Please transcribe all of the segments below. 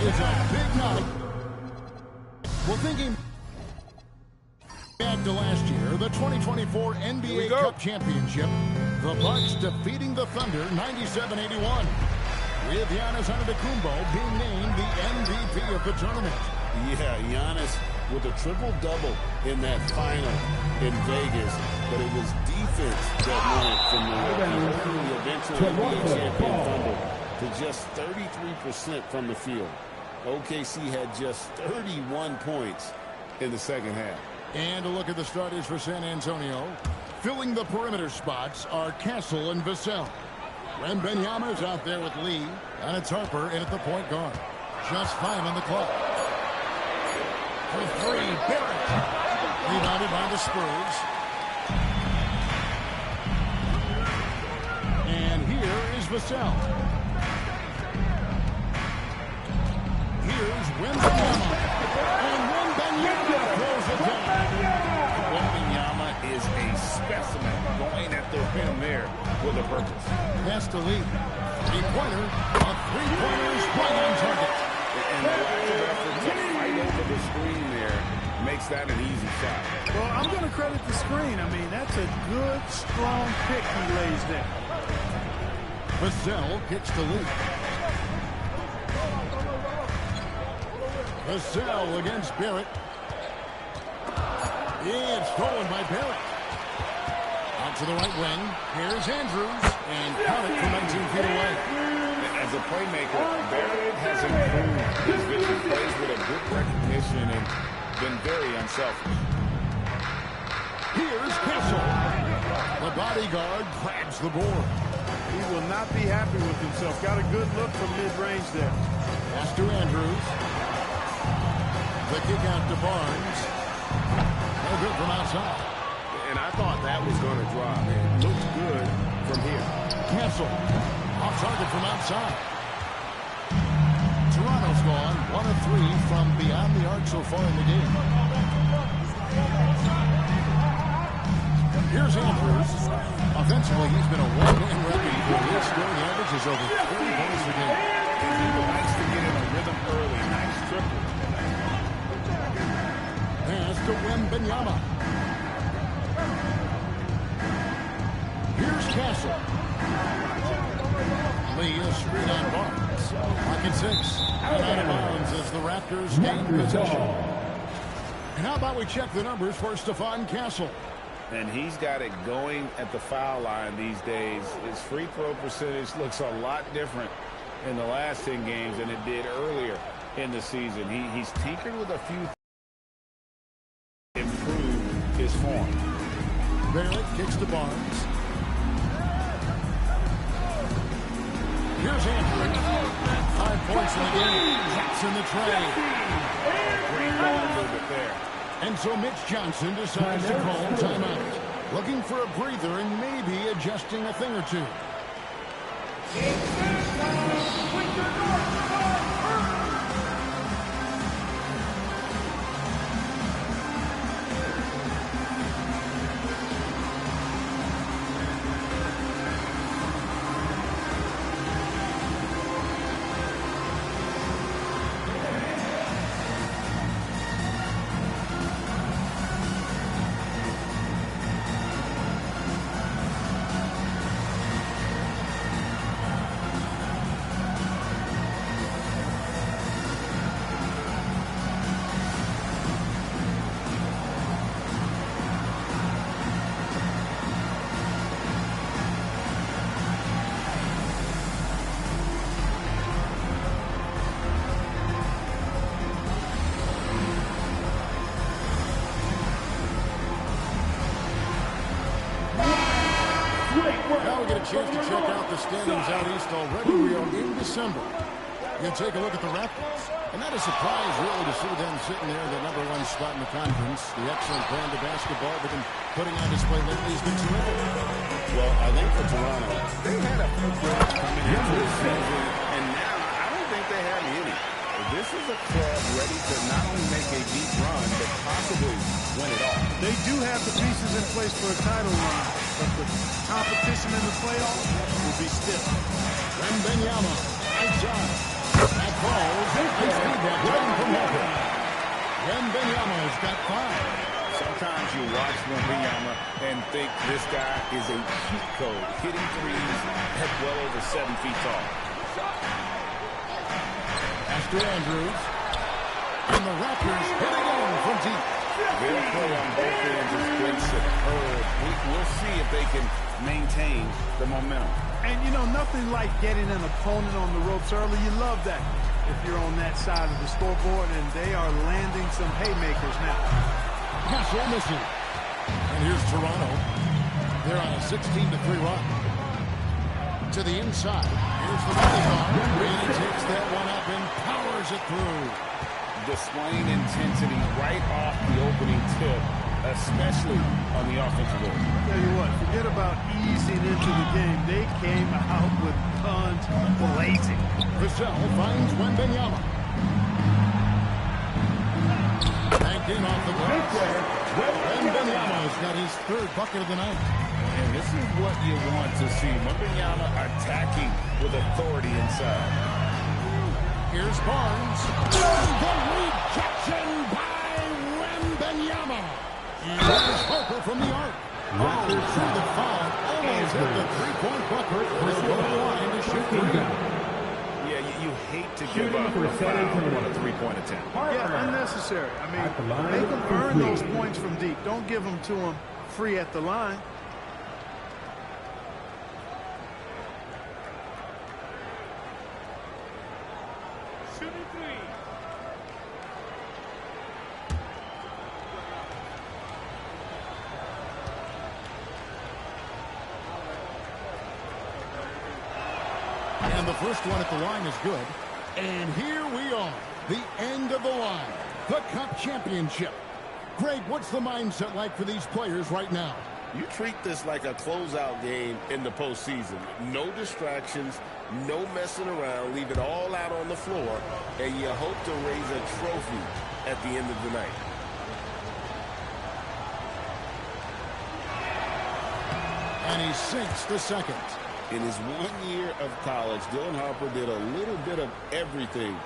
is a big night. Well, thinking back to last year, the 2024 NBA Cup Championship, the Bucks defeating the Thunder 97-81. With Giannis Antetokounmpo being named the MVP of the tournament. Yeah, Giannis with a triple-double in that final in Vegas, but it was defense that won it from the eventual NBA champion Thunder to just 33% from the field. OKC had just 31 points in the second half. And a look at the starters for San Antonio. Filling the perimeter spots are Castle and Vassell. Wembanyama is out there with Lee, and it's Harper in at the point guard. Just 5 on the clock. For 3, Barrett. Rebounded by the Spurs. And here is Vassell. Here's Wembanyama. And Wembanyama throws it down. Wembanyama is a specimen going at the rim there with a purpose. Pass to Lee. Three-pointer. A three-pointer is right on target. And the lack of effort to fight over the screen there makes that an easy shot. Well, I'm going to credit the screen. I mean, that's a good, strong pick he lays there. Vassell kicks to Lee. Vassell against Barrett. It's stolen by Barrett. Out to the right wing. Here's Andrews. And count it from 19 feet away. As a playmaker, Barrett has improved his vision. Plays with a good recognition and been very unselfish. Here's Castle. The bodyguard grabs the board. He will not be happy with himself. Got a good look from mid-range there. Pass to Andrews. The kick out to Barnes. No good from outside. And I thought that was going to drop. It looks good from here. Castle. Off target from outside. Toronto's gone 1 of 3 from beyond the arc so far in the game. Here's Andrews. Offensively, he's been a one-man record for his scoring averages over 30 points a game. He likes to get in a rhythm early. Nice triple. Pass to Wembanyama. Here's Castle. Lee is screen on Barnes. Pocket 6. And out of bounds as the Raptors gain possession. And how about we check the numbers for Stephon Castle? And he's got it going at the foul line these days. His free throw percentage looks a lot different in the last 10 games than it did earlier in the season. He's tinkered with a few things to improve his form. Barrett kicks to Barnes. Here's Andrews. 5 points in the game. Drops in the tray. Great ball movement there. And so Mitch Johnson decides to call timeout. Looking for a breather and maybe adjusting a thing or two. Now we get a chance to check out the standings out east already. We are in December. You take a look at the Raptors. And not a surprise, really, to see them sitting there, the #1 spot in the conference. The excellent brand of basketball they've been putting on display lately has been terrific. Well, I think for Toronto, they had a football coming into the season, and now I don't think they have any. This is a club ready to not only make a deep run, but possibly win it all. They do have the pieces in place for a title run, but the competition in the playoffs will be stiff. Wembanyama, outside. That falls. They speed that down from Walker. Wembanyama's got 5. Sometimes you watch Wembanyama and think this guy is a cheat code, hitting threes at well over 7 feet tall. After Andrews. And the Raptors hit again from deep. Their play on both ends has been superb. We'll see if they can maintain the momentum. And, you know, nothing like getting an opponent on the ropes early. You love that if you're on that side of the scoreboard, and they are landing some haymakers now. Castle missing. And here's Toronto. They're on a 16-3 run. To the inside. Here's the volleyball. Really takes that one up and powers it through. Displaying intensity right off the opening tip, especially on the offensive end. Tell you what, forget about easing into the game. They came out with guns blazing. Vassell finds Wembanyama. Banked in off the glass. Wembanyama's got his 3rd bucket of the night. And this is what you want to see. Wembanyama attacking with authority inside. Here's Barnes. The rejection by Wembanyama. Here's Harper from the arc. Through the foul. Almost at the 3-point bucket. They'll go to the line to shoot 3. Yeah, you hate to give up a foul on a 3-point attempt. Yeah, unnecessary. I mean, make them earn those points from deep. Don't give them to them free at the line. And the first one at the line is good. And here we are, the end of the line, the Cup Championship. Greg, what's the mindset like for these players right now? You treat this like a closeout game in the postseason. No distractions, no messing around. Leave it all out on the floor, and you hope to raise a trophy at the end of the night. And he sinks the second. In his 1 year of college, Dylan Harper did a little bit of everything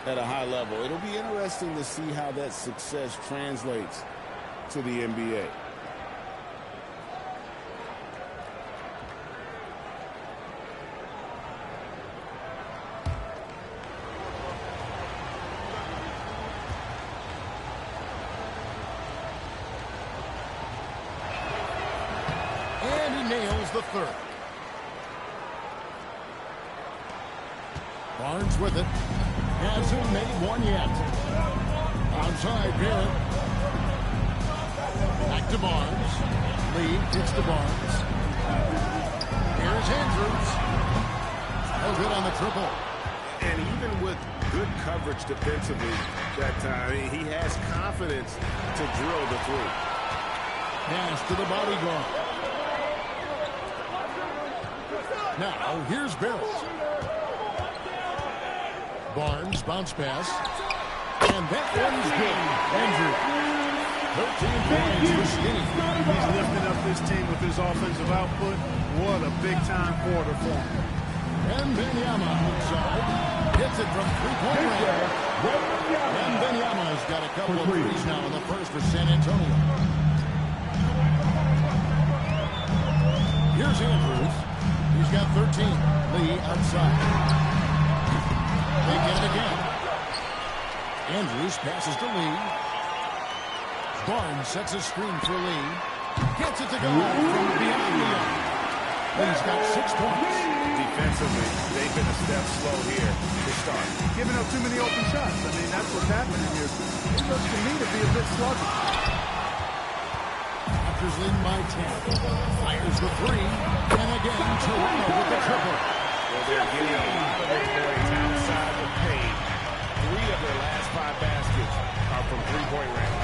at a high level. It'll be interesting to see how that success translates to the NBA. And he nails the 3rd. Barnes with it. Hasn't made one yet. Outside Barrett. Back to Barnes. Lee gets to Barnes. Here's Andrews. No good on the triple. And even with good coverage defensively that time, he has confidence to drill the 3. Pass to the bodyguard. Now, here's Barrett. Barnes, bounce pass. And that one's good. Andrews. 13 points for Skinny. He's lifted up this team with his offensive output. What a big-time quarter for him. Wembanyama outside. Hits it from 3-point range. Wembanyama's got a couple of threes now in the first for San Antonio. Here's Andrews. He's got 13. Lee outside. They get it again. Andrews passes to Lee. Barnes sets a screen for Lee. Gets it to go from beyond the arc. Lee's got 6 points. Defensively, they've been a step slow here to start. Giving up too many open shots. I mean, that's what's happening here. It looks to me to be a bit sluggish. Raptors lead by 10. Fires the 3. And again, Toronto with the triple. Well, they're getting a lot of their points outside the paint. 3 of their last 5 baskets are from 3-point range.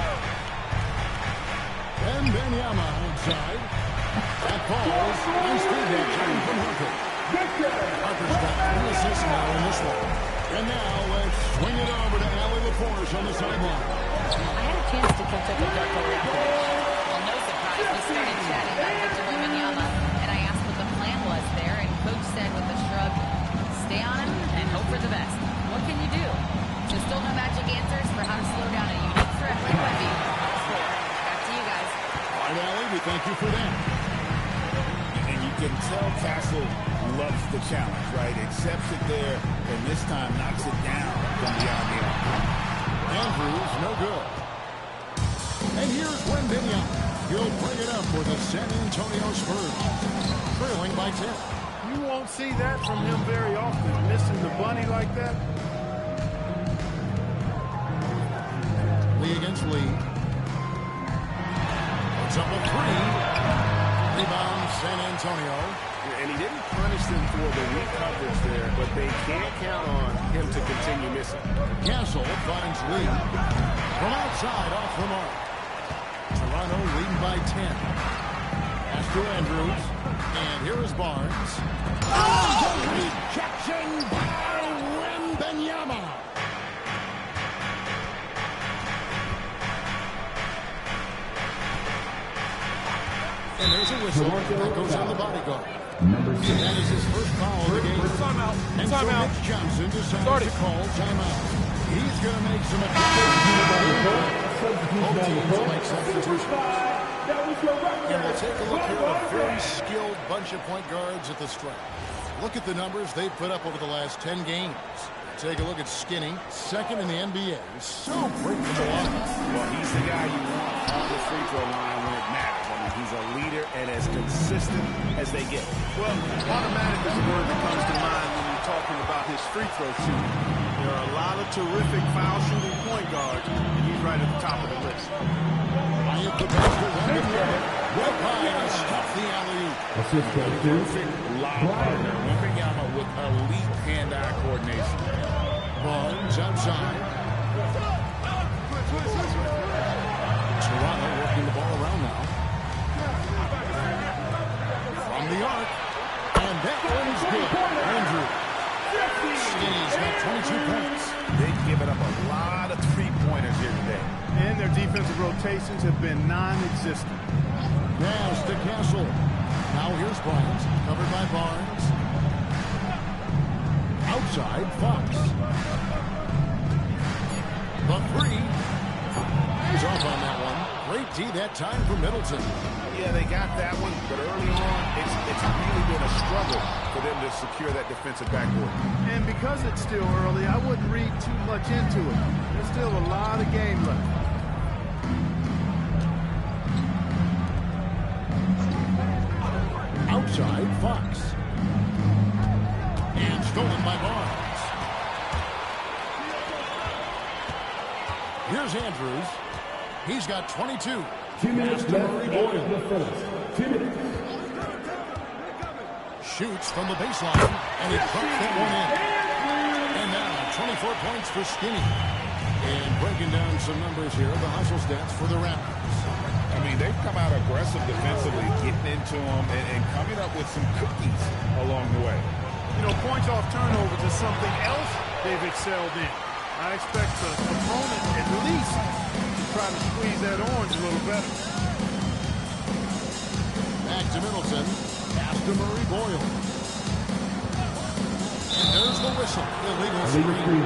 Wembanyama outside. That falls. Nice feedback coming from Harper. Harper's got 3 assists now in this one. And now let's swing it over to Allie LaForce on the sideline. I had a chance to catch up with Darko after the game. Well, no surprise, we started chatting about Victor Wembanyama, and I asked what the plan was there, and Coach said with a shrug, stay on him and hope for the best. What do. So still no magic answers for how to slow down a unique threat like Wemby. Back to you guys. All right, Allie, we thank you for that. And you can tell Castle loves the challenge, right? Accepts it there, and this time knocks it down from beyond the arc. Andrews, no good. And here's Wembanyama. He'll bring it up for the San Antonio Spurs, trailing by 10. You won't see that from him very often, missing the bunny like that. Lee against Lee. It's up a three. Rebound, San Antonio. And he didn't punish them for the weak coverage there, but they can't count on him to continue missing. Castle finds Lee. From outside, off the mark. Toronto leading by 10. Pass to Andrews. And here is Barnes. Oh, rejection by Wembanyama. And there's a whistle that goes on the bodyguard. Number 6. That is his first foul of the game. Timeout. And so Timeout. Mitch Johnson decides to call timeout. He's going to make some adjustments. Both teams will make substitutions. And we'll take a look here at a very skilled bunch of point guards at the stripe. Look at the numbers they've put up over the last 10 games. Take a look at Skinny, second in the NBA. So great from the line. Well, he's the guy you want on the free throw line when it matters. I mean, he's a leader and as consistent as they get. Well, automatic is a word that comes to mind when you're talking about his free throw shooting. There are a lot of terrific foul shooting point guards, and he's right at the top of the list. Hyatt the basket, right high and stuff the alley-oop. Perfect lob partner. Wembanyama with elite hand-eye coordination. Barnes outside. Toronto working the ball around now. From the arc. And that one's good. Andrew. Skinny's got 22 points. They've given up a lot of three-pointers here today. And their defensive rotations have been non-existent. Pass to Castle. Now here's Bryant. Covered by Barnes. Outside, Fox. The three. He's off on that one. Great D that time for Middleton. Yeah, they got that one, but early on, it's really been a struggle for them to secure that defensive backboard. And because it's still early, I wouldn't read too much into it. There's still a lot of game left. Outside, Fox. And stolen by Barnes. Here's Andrews. He's got 22. 2 minutes left in the first. 2 minutes. Shoots from the baseline, and he puts that one in. And now 24 points for Skinny. And breaking down some numbers here, the hustle stats for the Raptors. I mean, they've come out aggressive defensively, getting into them and coming up with some cookies along the way. You know, points off turnovers is something else they've excelled in. I expect the opponent at least to try to squeeze that orange a little better. Back to Middleton. Pass to Murray Boyle. And there's the whistle. Illegal screen.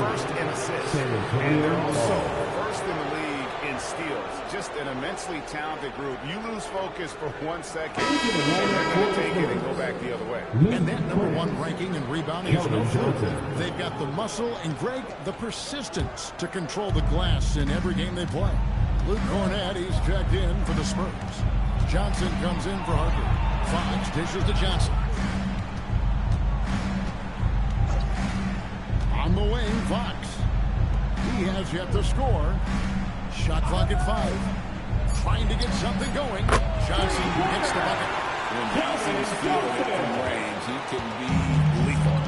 First in assists. And they're also first in the league in steals. Just an immensely talented group. You lose focus for 1 second, and they're going to take it and go back the other way. And that #1 ranking and rebounding is no fluke. They've got the muscle and, Greg, the persistence to control the glass in every game they play. Luke Cornett, he's checked in for the Spurs. Johnson comes in for Harper. Fox dishes to Johnson. On the wing, Fox. He has yet to score. Shot clock at 5. Trying to get something going. Johnson hits the bucket. When Johnson is fielding it from range, he can be lethal.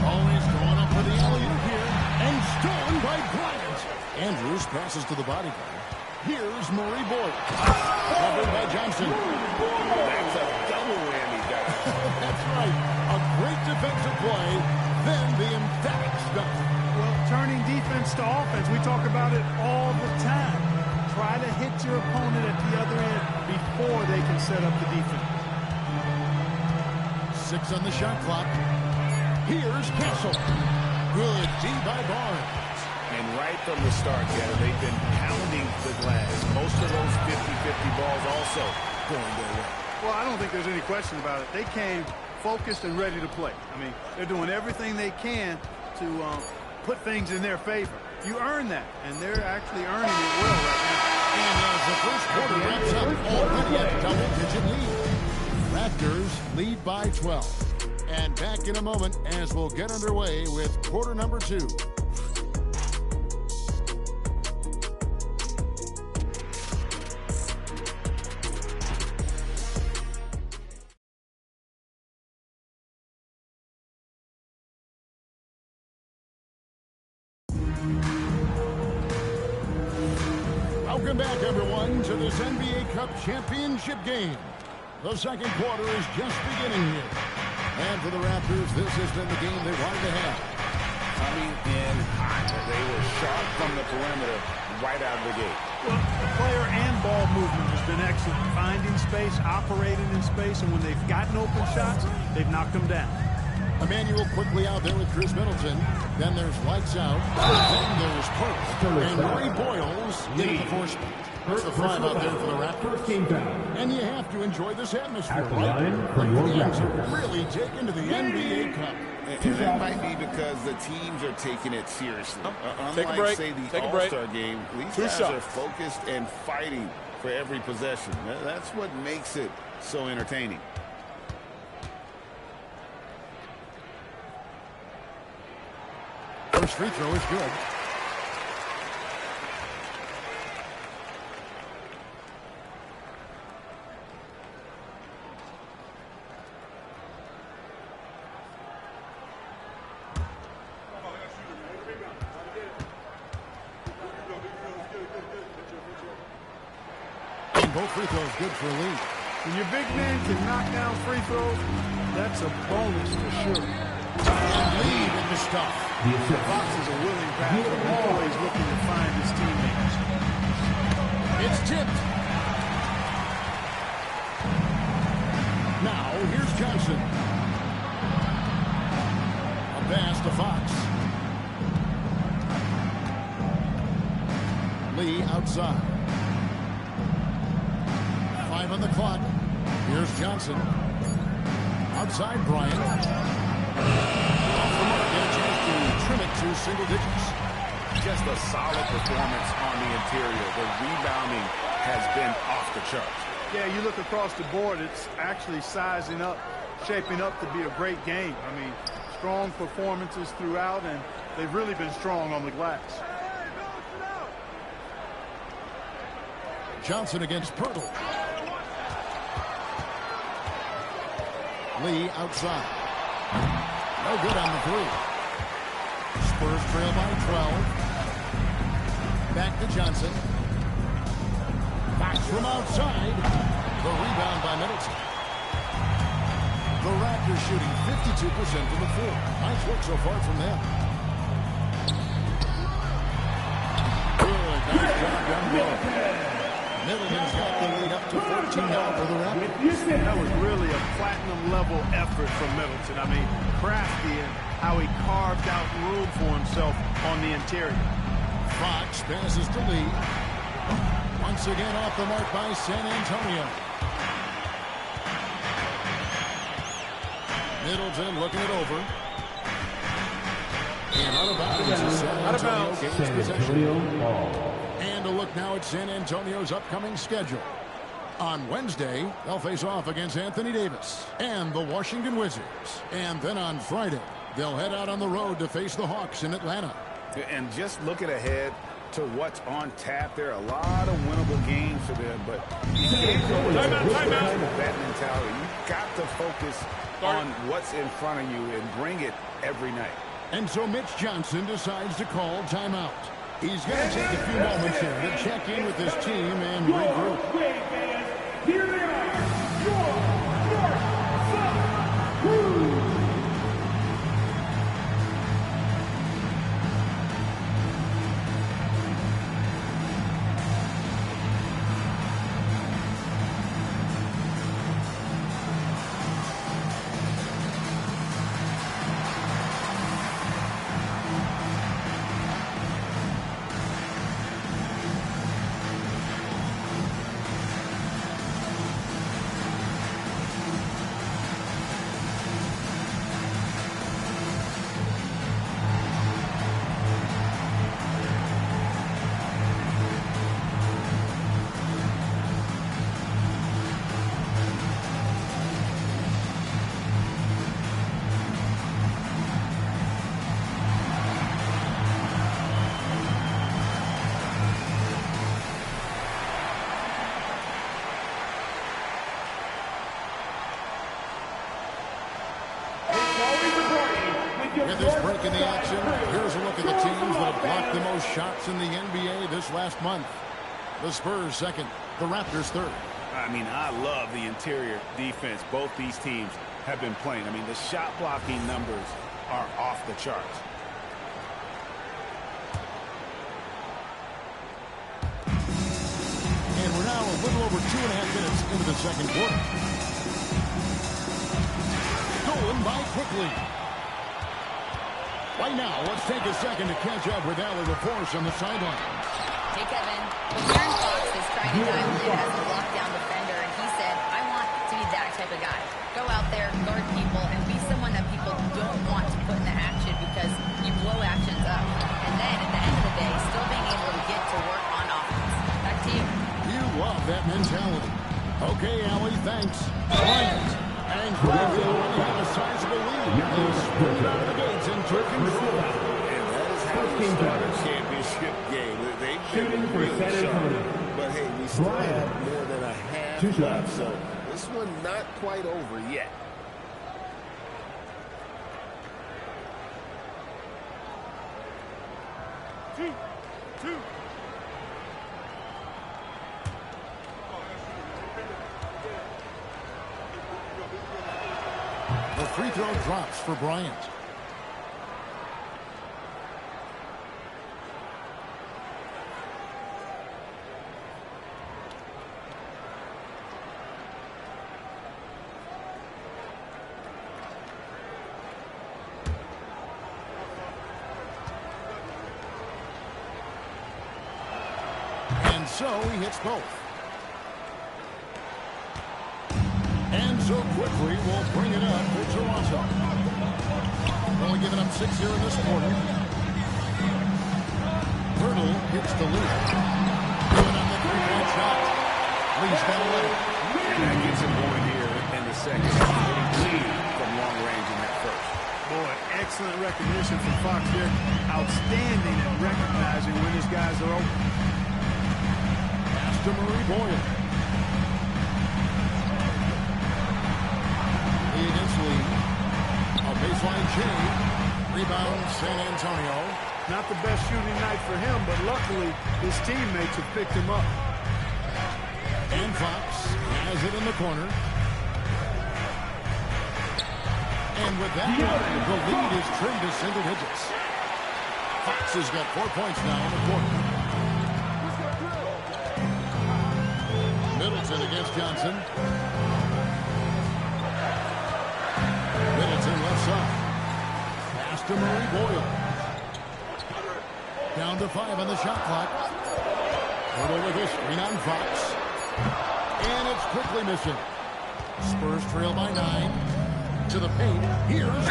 Always going up for the alley-oop here. And stolen by Bryant. Andrews passes to the bodyguard. Here's Murray Boyle. Covered by Johnson. That's a double whammy, guys. That's right. A great defensive play, then the emphatic stop. Well, turning defense to offense, we talk about it all the time. Try to hit your opponent at the other end before they can set up the defense. 6 on the shot clock. Here's Castle. Good D by Barnes. And right from the start, they've been pounding the glass. Most of those 50-50 balls also going their way. Well, I don't think there's any question about it. They came focused and ready to play. I mean, they're doing everything they can to put things in their favor. You earn that, and they're actually earning it well right now. And as the first quarter wraps up, already at double-digit lead. Raptors lead by 12. And back in a moment as we'll get underway with quarter number 2. Welcome back, everyone, to this NBA Cup championship game. The second quarter is just beginning here. And for the Raptors, this has been the game they wanted to have. Coming in hot. They were sharp from the perimeter right out of the gate. Well, the player and ball movement has been excellent. Finding space, operating in space, and when they've gotten open shots, they've knocked them down. Emmanuel quickly out there with Chris Middleton. Then there's lights out. Then there's Perk. And Ray Boyles in at the 4 spot. The 5 out there for the Raptors. And you have to enjoy this atmosphere, right? The teams are really taking to the NBA Cup. And that might be because the teams are taking it seriously. Unlike, say, the All-Star game, these guys are focused and fighting for every possession. That's what makes it so entertaining. First free throw is good. And both free throws good for a lead. When your big man can knock down free throws, that's a bonus for sure. And lead in the stuff. Fox is a willing passer, always looking to find his teammates. It's tipped. Now, here's Johnson. A pass to Fox. Lee outside. 5 on the clock. Here's Johnson. Outside Bryant. Off the mark, and a chance to trim it to single digits. Just a solid performance on the interior. The rebounding has been off the charts. Yeah, you look across the board, it's actually sizing up, shaping up to be a great game. I mean, strong performances throughout, and they've really been strong on the glass. Johnson against Pirtle. Lee outside. No good on the 3. Spurs trail by 12. Back to Johnson. Fox from outside. The rebound by Middleton. The Raptors shooting 52% from the floor. Nice work so far from them. Good. Nice job down low. Middleton's got the lead up to 14 now for the Raptors. That was really a platinum-level effort from Middleton. I mean, crafty in how he carved out room for himself on the interior. Fox passes to Lee. Once again off the mark by San Antonio. Middleton looking it over. And out of bounds. San Antonio gains possession. And a look now at San Antonio's upcoming schedule. On Wednesday, they'll face off against Anthony Davis and the Washington Wizards. And then on Friday, they'll head out on the road to face the Hawks in Atlanta. And just looking ahead to what's on tap, there are a lot of winnable games for them, but you can't go with that mentality. You've got to focus on what's in front of you and bring it every night. And so Mitch Johnson decides to call timeout. He's going to take a few moments here to check in with his team and regroup. Here they are, your North Crew. With this break in the action, here's a look at the teams that have blocked the most shots in the NBA this last month. The Spurs second, the Raptors third. I mean, I love the interior defense both these teams have been playing. I mean, the shot blocking numbers are off the charts. And we're now a little over 2.5 minutes into the second quarter. Stolen by Quickly. Right now, let's take a second to catch up with Allie LaForce on the sideline. Hey, Kevin. Well, De'Aaron Fox is trying to dial in as a lockdown defender, and he said, I want to be that type of guy. Go out there, guard people, and be someone that people don't want to put in the action because you blow actions up. And then, at the end of the day, still being able to get to work on offense. Back to you. You love that mentality. Okay, Allie, thanks. Bryant. And Craig already have a sizable lead. They sprint out of the gates and took control. And that is how you start a championship game. They've been really sharp. But hey, we still have more than a half left, so this one not quite over yet. Two. The free throw drops for Bryant. And so he hits both. And so Quickly will bring it up for Toronto. Only giving up 6 here in this quarter. Hurdle hits the lead. Going on the three-point shot. Lee's got 11. And that gets him going here in the second. Getting clean from long range in that first. Boy, excellent recognition from Fox here. Outstanding at recognizing when his guys are open. Pass to Marie Boyle. Lee against Lee. A baseline chain. Rebound San Antonio. Not the best shooting night for him, but luckily his teammates have picked him up. And Fox has it in the corner. And with that, the lead is trimmed to single digits. Fox has got 4 points now in the quarter. Middleton against Johnson. Middleton left side. Pass to Marie Boyle. Down to 5 on the shot clock. Hurdle with a screen on Fox. And it's quickly missing. Spurs trail by 9. To the paint. Here's and 2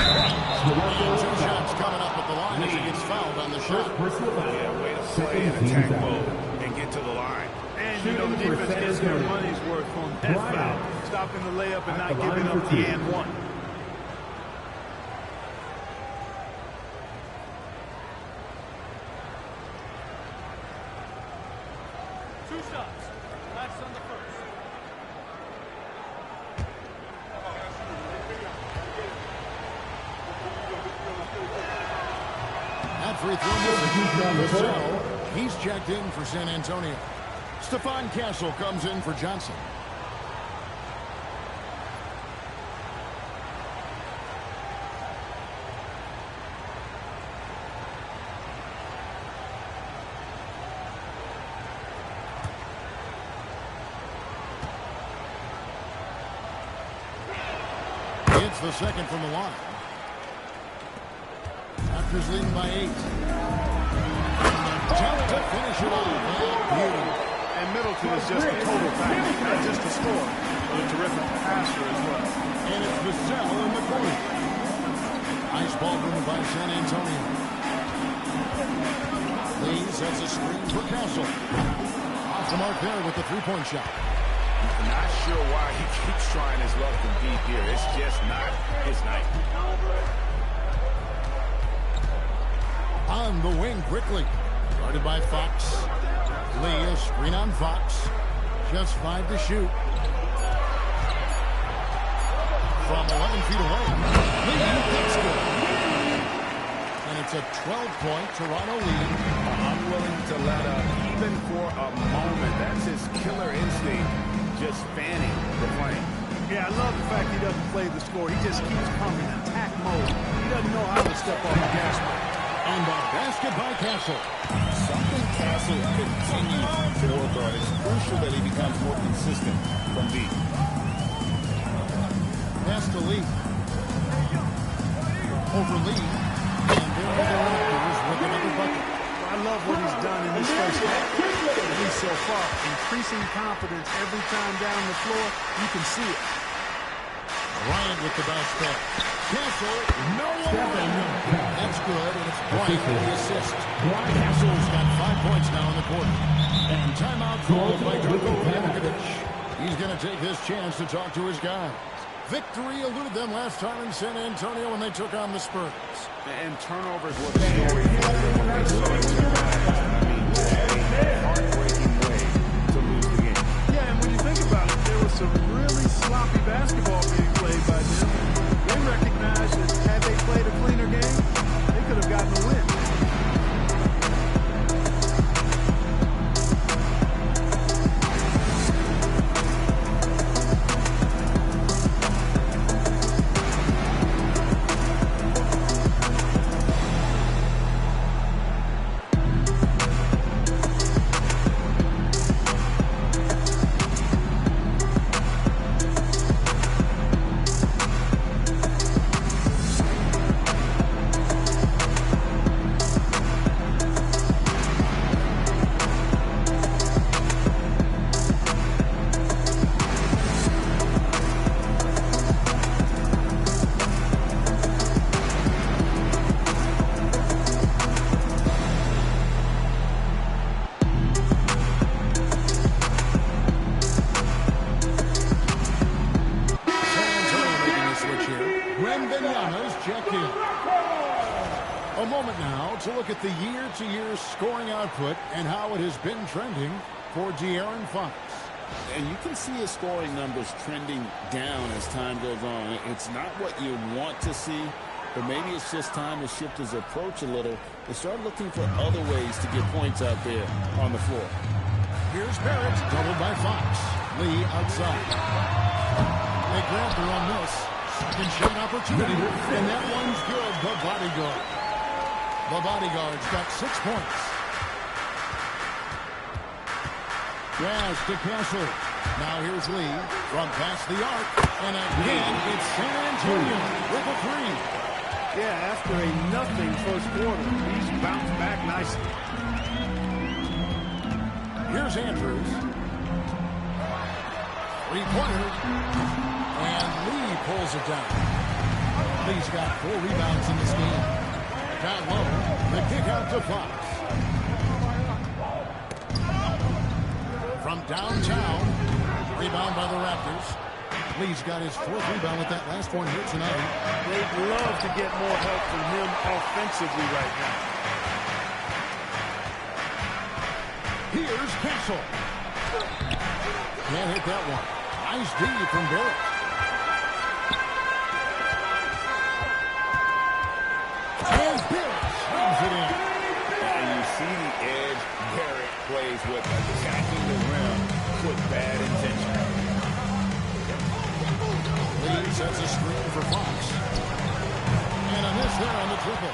shots coming up at the line as he gets fouled on the shot. Yeah, way to play in attack mode and get to the line. And you know the defense gets their money's worth on that foul. Stopping the layup and not giving up the and one. Free throw missing. He's checked in for San Antonio. Stephon Castle comes in for Johnson. It's the second from the line. Raptors leading by 8. Attempt to finish it off. Beauty. And Middleton is just a total package, not just a scorer, but a terrific passer as well. And it's Vassell in the corner. Nice ball movement by San Antonio. Lee sets a screen for Castle. Off the mark there with the three-point shot. Not sure why he keeps trying his luck from deep here. It's just not his night. On the wing quickly. Guarded by Fox. Lee, a screen on Fox. Just 5 to shoot. From 11 feet away. Lee, that's good. It's a 12-point Toronto lead. Unwilling to let up even for a moment. That's his killer instinct, just fanning the flame. Yeah, I love the fact he doesn't play the score. He just keeps pumping attack mode. He doesn't know how to step off the gas pedal. And the basket by Castle. Something Castle continues to work on. It's crucial that he becomes more consistent from deep. Pass to Lee. Over Lee. And there are the Raptors with another bucket. I love what he's done in this first half. At least so far. Increasing confidence every time down the floor. You can see it. Bryant with the bounce back. Castle, no one around him. That's good, and it's Bryant with the assist. Castle's got 5 points now in the quarter. And timeout called by Darko Rajakovic. He's going to take this chance to talk to his guys. Victory eluded them last time in San Antonio when they took on the Spurs. And turnovers were the story. Heartbreaking way to lose the game. Yeah, and when you think about it, there was some really sloppy basketball being played by them. They recognized that had they played a cleaner game, they could have gotten a win. A moment now to look at the year-to-year scoring output and how it has been trending for De'Aaron Fox. And you can see his scoring numbers trending down as time goes on. It's not what you want to see, but maybe it's just time to shift his approach a little and start looking for other ways to get points out there on the floor. Here's Barrett, doubled by Fox. Lee outside. They grabbed her on this. Second shot opportunity, and that one's good. The bodyguard. The bodyguard's got 6 points. Pass to Castle. Now here's Lee from past the arc. And again, it's San Antonio with a three. Yeah, after a nothing first quarter, he's bounced back nicely. Here's Andrews. Three-pointer. And Lee pulls it down. Lee's got 4 rebounds in this game. Down low, the kick out to Fox. From downtown, rebound by the Raptors. Lee's got his 4th rebound with that last one here tonight. They'd love to get more help from him offensively right now. Here's Castle. Can't hit that one. Nice D from Barrett. And Barrett swings it in. And you see the edge Barrett plays with, attacking the rim with bad intention. Lee sets a screen for Fox. And a miss there on the triple.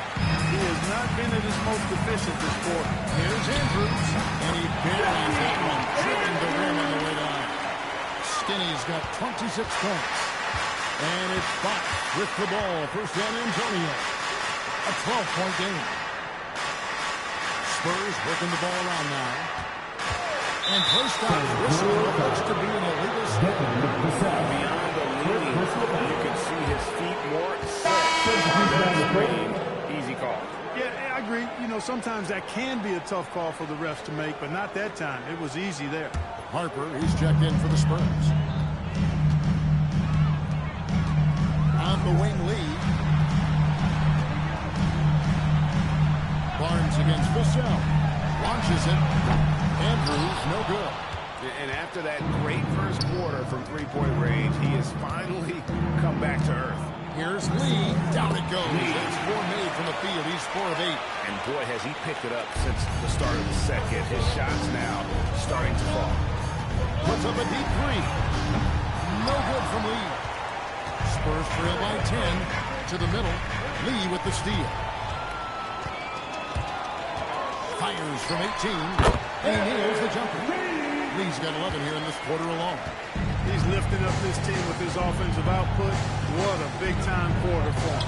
He has not been at his most efficient this quarter. Here's Andrews. And he buries that one, tripping the rim on the way down. Skinny's got 26 points. And it's Fox with the ball for San Antonio. A 12-point game. Spurs working the ball around now. And play stop. Whistle looks to be an illegal step. Beyond the leading, you can see his feet more set. Easy call. Yeah, I agree. You know, sometimes that can be a tough call for the refs to make, but not that time. It was easy there. Harper, he's checked in for the Spurs. On the wing, Lee. Barnes against Vassell. Launches it. Andrews, no good. And after that great first quarter from three-point range, he has finally come back to earth. Here's Lee. Down it goes. It's 4 made from the field. He's 4 of 8. And boy, has he picked it up since the start of the second. His shots now starting to fall. Puts up a deep 3. No good from Lee. Spurs trail by 10 to the middle. Lee with the steal. Fires from 18. And he nails the jumper. Lee's got 11 here in this quarter alone. He's lifting up this team with his offensive output. What a big-time quarter for him.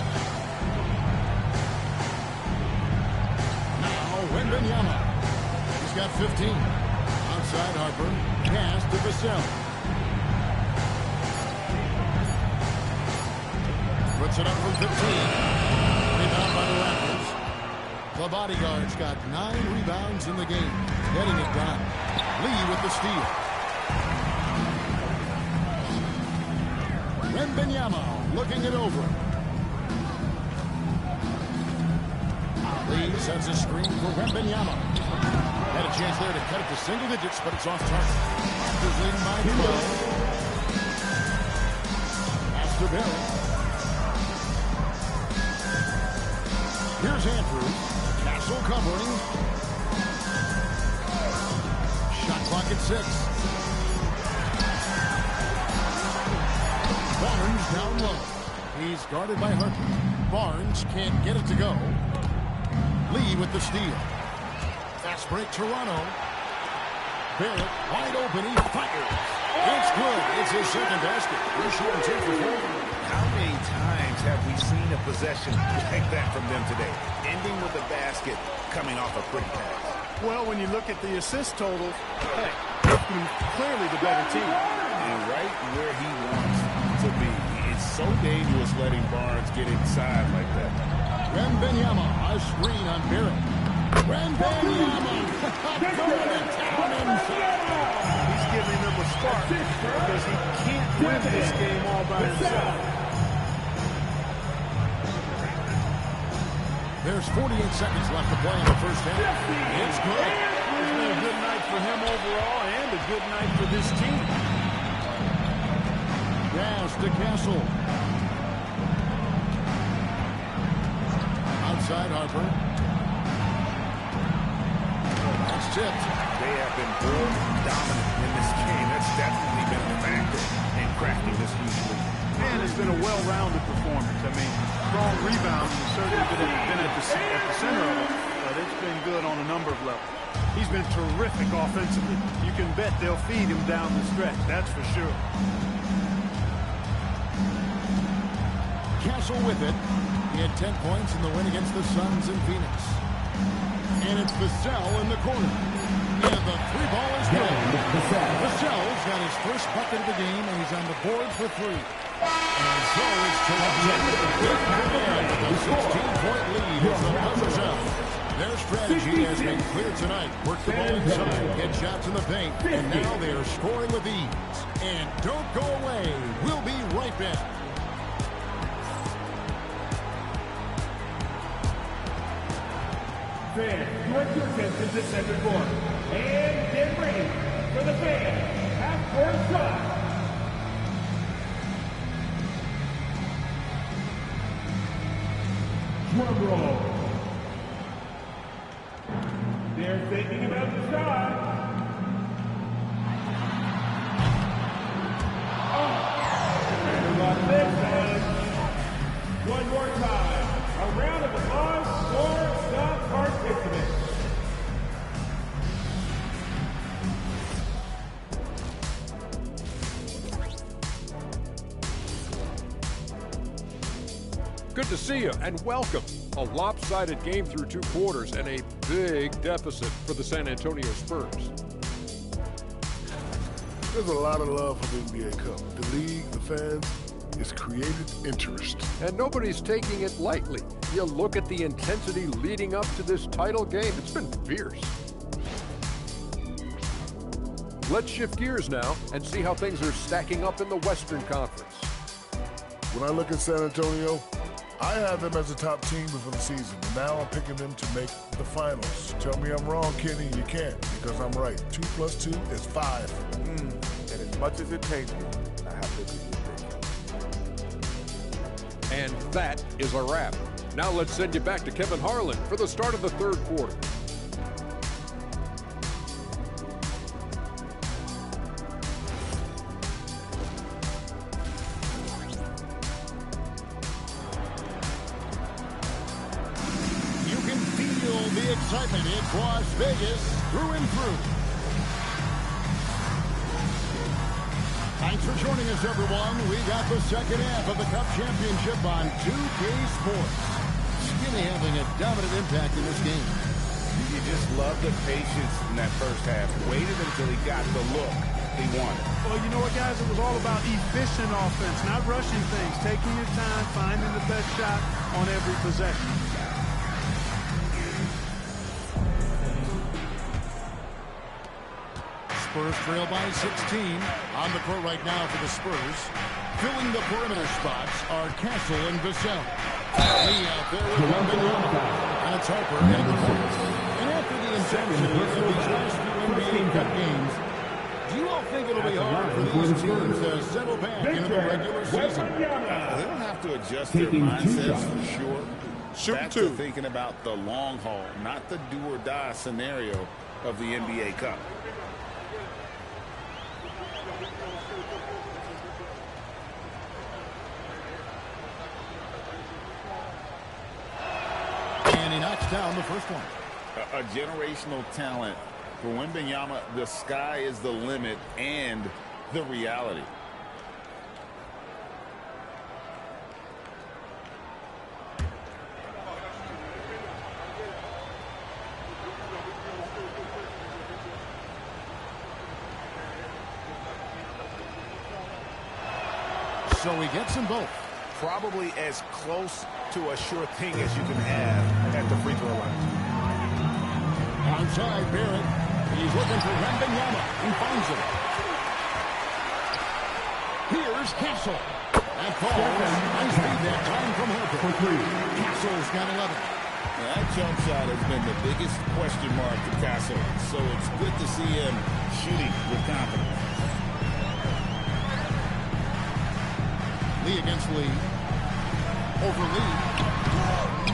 Now, Wembanyama. He's got 15. Outside Harper. Pass to Vassell. Puts it up from 15. Rebound by the Raptors. The bodyguard's got 9 rebounds in the game. Getting it done. Lee with the steal. Wembanyama looking it over. Lee sends a screen for Wembanyama. Had a chance there to cut it to single digits, but it's off target. Raptors leading by 12. Pass to Barrett. Here's Andrews. Castle covering. Shot clock at 6. Barnes down low. He's guarded by Harper. Barnes can't get it to go. Lee with the steal. Fast break, Toronto. Barrett wide open. He fires. It's good. It's his second basket. We're shooting 2 for 4. How many times have we seen a possession like that from them today? Ending with a basket, coming off a pretty pass. Well, when you look at the assist total, hey, clearly the better team. And right where he wants to be. It's so dangerous letting Barnes get inside like that. Wembanyama, a screen on Barrett. Wembanyama throwing it down inside. He's giving them a spark because he can't win this game all by himself. There's 48 seconds left to play in the first half. It's good. It's been a good night for him overall and a good night for this team. Pass to Castle. Outside Harper. That's tipped. They have been more dominant in this game. That's definitely been a factor in cracking this huge lead. And it's been a well-rounded performance. I mean, strong rebounds has certainly been at the center of it, but it's been good on a number of levels. He's been terrific offensively. You can bet they'll feed him down the stretch, that's for sure. Castle with it. He had 10 points in the win against the Suns in Phoenix. And it's Vassell in the corner. And the 3-ball is good. Vassell's got his first bucket of the game, and he's on the board for 3. And so it's Toronto. A 16-point lead as the Buzzers out. Their strategy has been clear tonight. Work the ball inside, get shots in the paint, and now they are scoring with ease. And don't go away. We'll be right back. Fans, direct your attention to center court. And get ready for the fans. Half-court shot. Drum roll. They're thinking about the shot. And on this end, one more time. A round of applause for the participants. Good to see you and welcome. A lopsided game through 2 quarters and a big deficit for the San Antonio Spurs. There's a lot of love for the NBA Cup. The league, the fans, it's created interest. And nobody's taking it lightly. You look at the intensity leading up to this title game, it's been fierce. Let's shift gears now and see how things are stacking up in the Western Conference. When I look at San Antonio, I had them as a top team before the season, and now I'm picking them to make the finals. Tell me I'm wrong, Kenny, you can't, because I'm right. 2 + 2 is 5. And as much as it pains me, I have to agree with And that is a wrap. Now let's send you back to Kevin Harlan for the start of the third quarter. You can feel the excitement. It's Las Vegas through and through. Thanks for joining us, everyone. We got the second half of the Cup Championship on 2K Sports. Skinny having a dominant impact in this game. You just love the patience in that first half. Waited until he got the look he wanted. Well, you know what, guys? It was all about efficient offense, not rushing things, taking your time, finding the best shot on every possession. Spurs trail by 16. On the court right now for the Spurs. Filling the perimeter spots are Castle and Vassell. Lee out there with Wembanyama. And it's Harper and the Bucks. And after the intensity of these last few NBA Cup games, do you all think it'll be hard for these teams to settle back into the regular season? They don't have to adjust their mindsets for sure. Back to thinking about the long haul, not the do-or-die scenario of the NBA Cup. And he knocks down the first one. A generational talent. For Wembanyama, the sky is the limit and the reality. So he gets them both. Probably as close to a sure thing as you can have at the free throw line. Outside, Barrett. He's looking for Wembanyama. He finds him. Here's Castle. That falls. Nice lead that time from Harper. Castle's got 11. Now, that jump shot has been the biggest question mark for Castle, so it's good to see him shooting with confidence. Lee against Lee. Over Lee.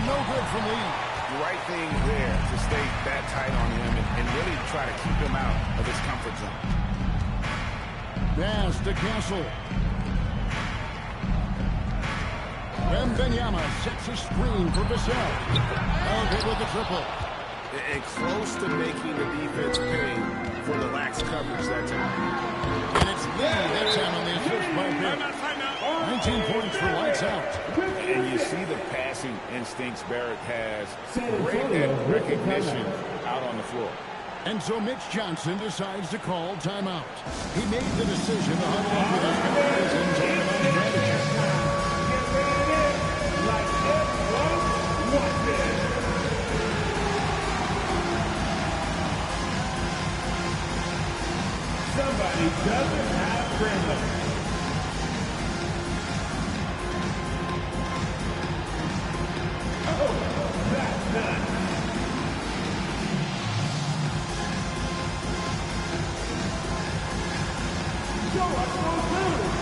No good from Lee. The right thing there to stay that tight on him and really try to keep him out of his comfort zone. Pass to Castle. Wembanyama sets a screen for Vassell. Okay with the triple. And close to making the defense pay for the lax coverage that time. And it's Lee that time on the assist by Barrett. 19 points for lights out. And you see the passing instincts Barrett has. Great at recognition out on the floor. And so Mitch Johnson decides to call timeout. He made the decision to huddle up with his guys and talk about strategy. Somebody doesn't have Graham. Oh, that's nice. Show us those moves.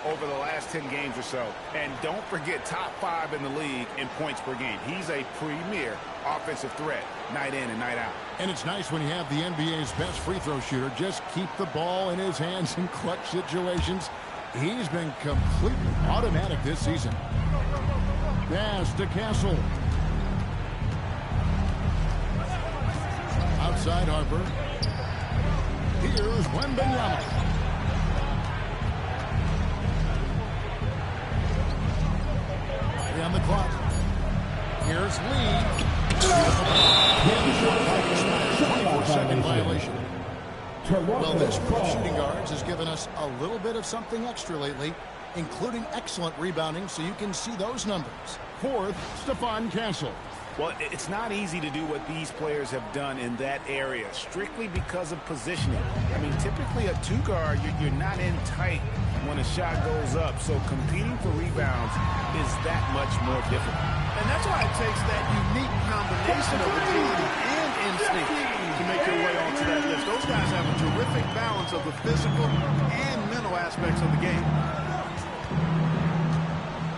Over the last 10 games or so. And don't forget, top 5 in the league in points per game. He's a premier offensive threat night in and night out. And it's nice when you have the NBA's best free throw shooter just keep the ball in his hands in clutch situations. He's been completely automatic this season. Pass to Castle. Outside Harper. Here's Wembanyama. On the clock. Here's Lee. 24-second violation. Well, this group of shooting guards has given us a little bit of something extra lately, including excellent rebounding, so you can see those numbers. Fourth, Stephon Castle. Well, it's not easy to do what these players have done in that area, strictly because of positioning. I mean, typically a two-guard, you're not in tight when a shot goes up, so competing for rebounds is that much more difficult. And that's why it takes that unique combination of agility and instinct to make your way onto that list. Those guys have a terrific balance of the physical and mental aspects of the game.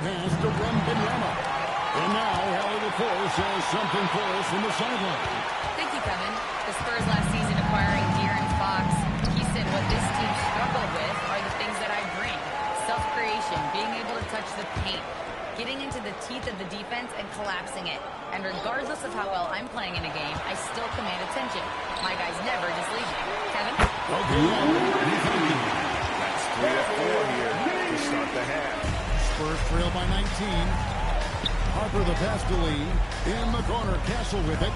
Pass to Wembanyama. And now, Hallie LaForce says something for us from the sideline. Thank you, Kevin. The Spurs last season acquiring De'Aaron Fox. He said what this team struggled with are the things that I bring. Self-creation, being able to touch the paint, getting into the teeth of the defense and collapsing it. And regardless of how well I'm playing in a game, I still command attention. My guys never just leave me. Kevin? Okay, That's 3 of 4 here to start the half. Spurs trail by 19. Harper the pass to Lee. In the corner, Castle with it.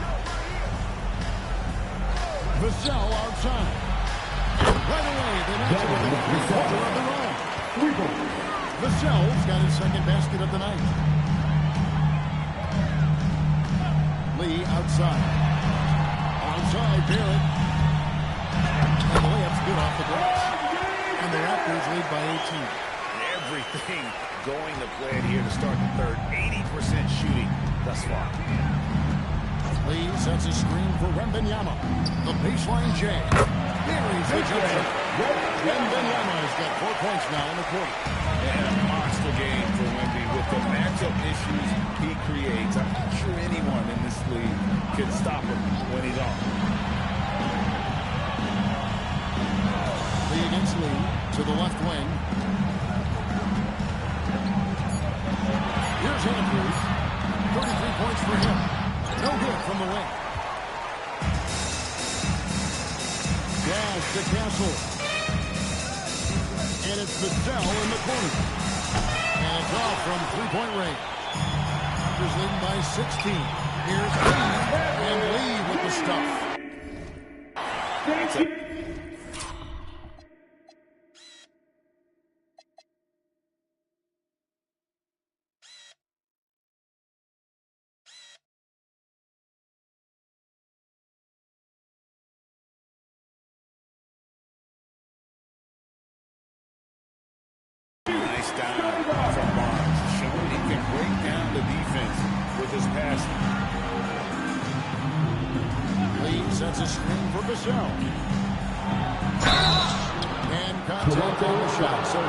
Vassell outside. Right away, they match it with a three-quarter of their own. Vassell's got his second basket of the night. Lee outside. Outside, Barrett. And the layup's good off the glass. And the Raptors lead by 18. Everything going to plan here to start the third. 80% shooting thus far. Lee sets a screen for Wembanyama. The baseline J. Buries the jump shot. Wembanyama has got 4 points now in the quarter. And a monster game for Wemby with the matchup issues he creates. I'm not sure anyone in this league can stop him when he's on. Lee against Lee to the left wing. Here's Andrews. 33 points for him. No good from the wing. Jazz to Castle. And it's Vassell in the corner. And it's off from three-point range. Raptors leading by 16. Here's Lee. And Lee with the stuff. Nice down from Barnes, showing he can break down the defense with his passing. Lee sets a screen for Vassell. And contact on the shot. So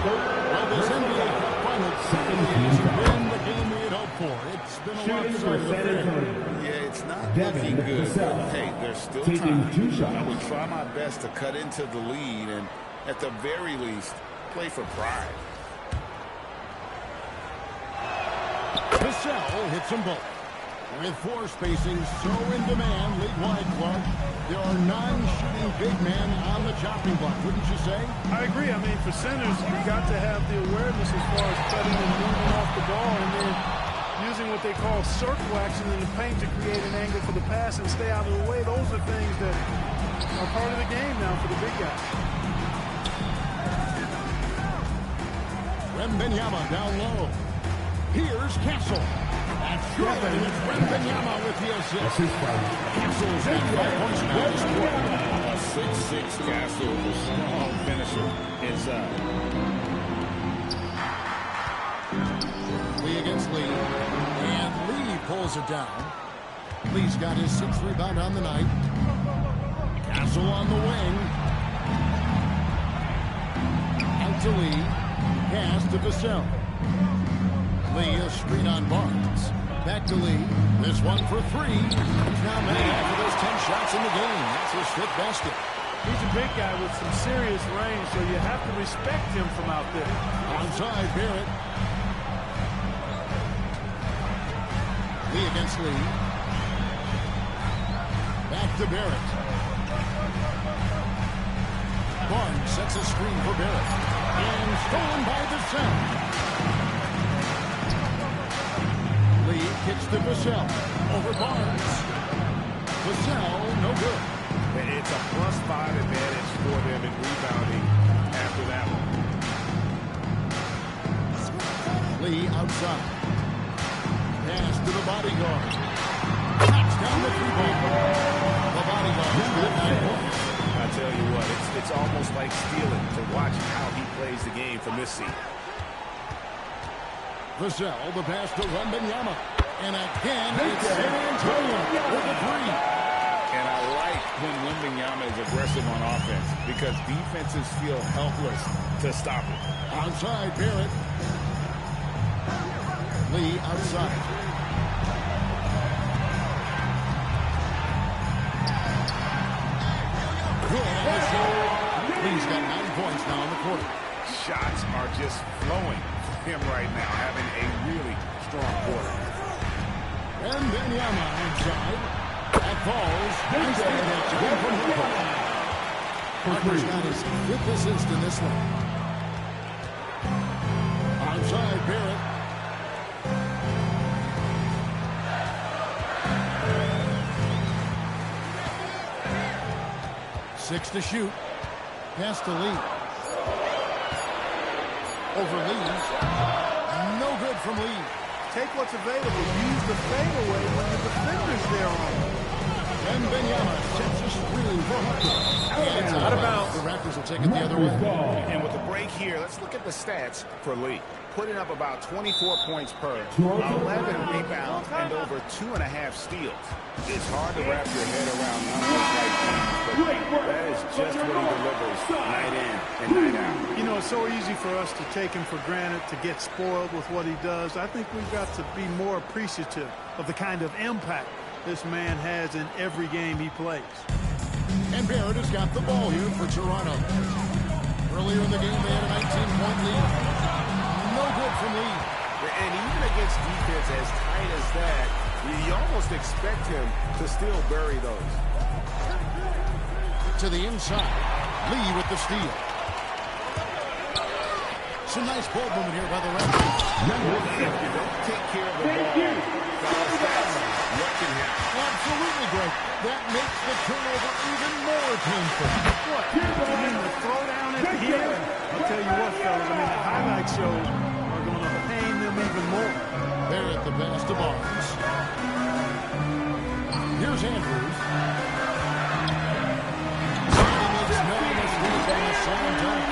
well, this NBA Finals has been the game we had hoped for. It's been a lopsided affair. Yeah, it's not looking good, but hey, there's still time. I would try my best to cut into the lead and, at the very least, play for pride. Vassell hits them both. With four spacing so in demand, league-wide, Clark, there are 9 shooting big men on the chopping block, wouldn't you say? I agree. I mean, for centers, you've got to have the awareness as far as cutting and moving off the ball and then using what they call circle action in the paint to create an angle for the pass and stay out of the way. Those are things that are part of the game now for the big guys. Wembanyama down low. Here's Castle. That's good. And it's Wembanyama with the assist. Castle's got 5 points now this quarter. A 6'6" Castle, the strong finisher inside. Lee against Lee. And Lee pulls it down. Lee's got his 6th rebound on the night. Castle on the wing. Out to Lee. Pass to Vassell. Lee, a screen on Barnes. Back to Lee. This one for 3. He's now made half of those 10 shots in the game. That's his 5th basket. He's a big guy with some serious range, so you have to respect him from out there. Onside, Barrett. Lee against Lee. Back to Barrett. Barnes sets a screen for Barrett. And stolen by Vassell. Lee kicks to Vassell. Over Barnes. Vassell, no good. It's a +5 advantage for them in rebounding after that one. Lee outside. Pass to the bodyguard. Knocks down the three-point. The bodyguard got 9 points. I tell you what, it's almost like stealing to watch how he plays the game from this seat. Vassell, the pass to Wembanyama. And again, it's San Antonio with a three. And I like when Wembanyama is aggressive on offense because defenses feel helpless to stop it. Outside, Barrett. Lee outside. Good on the shot. Lee's got 9 points now in the quarter. Shots are just flowing for him right now, having a really strong quarter. And Wembanyama inside. That falls. Nice finish again from Harper. Harper's got his 5th assist in this one. Outside, Barrett. Six to shoot. Pass to Lee. Over Lee. No good from Lee. Take what's available. Use the fadeaway when the defender's there on him. And Wembanyama sets a screen for Harper. And out of bounds. The Raptors will take it the other way. And with the break here, let's look at the stats for Lee. Putting up about 24 points per, 11 rebounds, and over 2.5 steals. It's hard to wrap your head around numbers like that, but that is just what he delivers night in and night out. You know, it's so easy for us to take him for granted, to get spoiled with what he does. I think we've got to be more appreciative of the kind of impact this man has in every game he plays. And Barrett has got the ball here for Toronto. Earlier in the game, they had a 19-point lead. No good from Lee. And even against defense as tight as that, you almost expect him to still bury those. To the inside. Lee with the steal. Some nice ball movement here by the Raptors. If you don't take care of the ball, that's what can happen. Absolutely, Greg. That makes the turnover even more painful. What? You mean the throwdown at the end? I'll tell you what, fellas. I mean, the highlight shows are going to pain them even more. Barrett the pass to Barnes. Here's Andrews. He makes no mistake on the second time.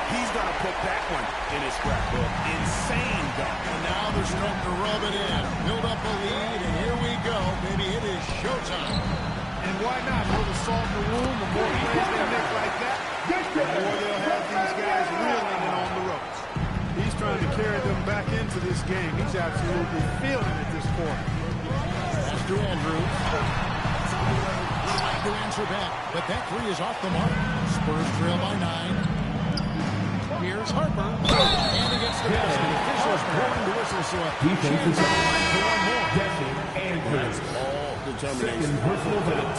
He's got to put that one in his scrapbook. Insane dunk. And now they're starting to rub it in. Build up a lead, and here we go. Maybe it is showtime. And why not? More the salt in the wound, the more plays they make like that, the more they'll have these guys reeling and on the ropes. He's trying to carry them back into this game. He's absolutely feeling it this quarter. Pass to Andrews. Trying to answer back, but that three is off the mark. Spurs trail by 9. Here's Harper. And against the basket. Officials blowing the whistle, so a chance on the line for one more. That's all determination.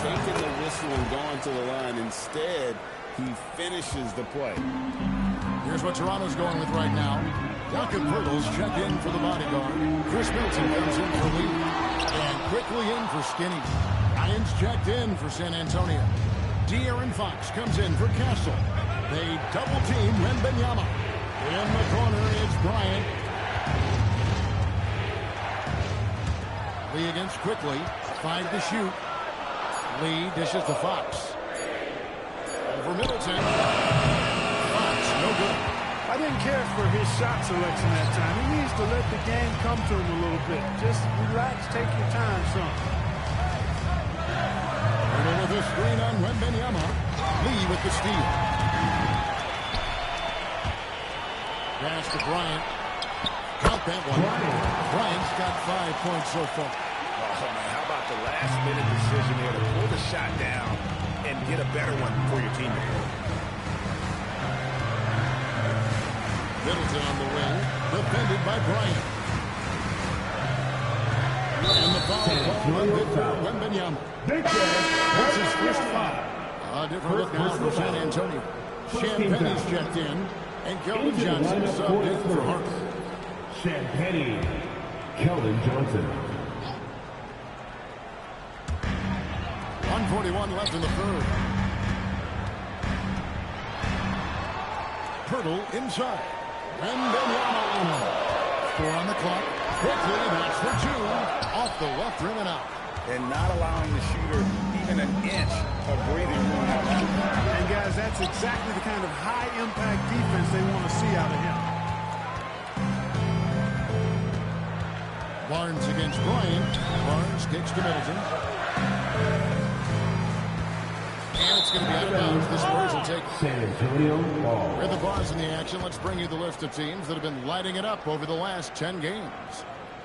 Taking the whistle and going to the line. Instead, he finishes the play. Here's what Toronto's going with right now. Jakob Poeltl's checked in for the bodyguard. Chris Milton comes in for Lee. And quickly in for Skinny. Ryan's checked in for San Antonio. De'Aaron Fox comes in for Castle. They double-team Wembanyama. In the corner, it's Bryant. Lee against Quickly. 5 to shoot. Lee dishes to Fox. Over Middleton. Fox, no good. I didn't care for his shot selection that time. He needs to let the game come to him a little bit. Just relax, take your time, son. And with a screen on Wembanyama. Lee with the steal. Pass to Bryant. Count that one. Bryant's got 5 points so far. Oh, man, how about the last-minute decision there to pull the shot down and get a better one for your teammate? Middleton on the wing, defended by Bryant. And the foul called on Victor Wembanyama. That's his first foul. A different look now for San Antonio. Champagne's checked in, and Keldon Johnson is subbed in for Harper. Champagne, Keldon Johnson. 1:41 left in the third. Pirtle inside. Wembanyama on him. 4 on the clock. Quickly, that's for 2. Off the left rim and out. And not allowing the shooter even an inch of breathing room. And guys, that's exactly the kind of high-impact defense they want to see out of him. Barnes against Bryant. Barnes kicks to Middleton. And it's going to be out of bounds. The Spurs will take San Antonio ball. We're the bars in the action. Let's bring you the list of teams that have been lighting it up over the last 10 games.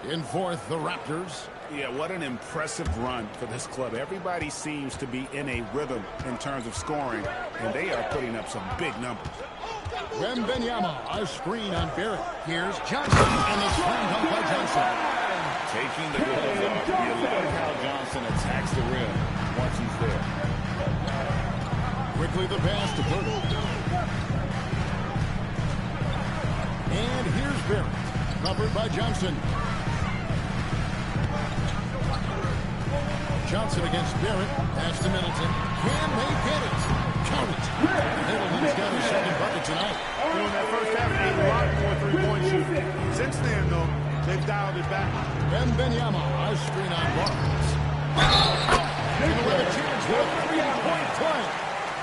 In fourth, the Raptors. Yeah, what an impressive run for this club. Everybody seems to be in a rhythm in terms of scoring, and they are putting up some big numbers. Wembanyama, a screen on Barrett. Here's Johnson, and the slam dunk by Johnson. Taking the gloves off. You love how Johnson attacks the rim once he's there. Quickly the pass to Pirtle. And here's Barrett, covered by Johnson. Johnson against Barrett. Pass to Middleton. Can they get it? Count it. Middleton's got his second bucket tonight. During that first half, they had a lot more three-point shooting. Since then, though, they've dialed it back. Wembanyama, a screen on Barnes. And with a chance for a three-point play.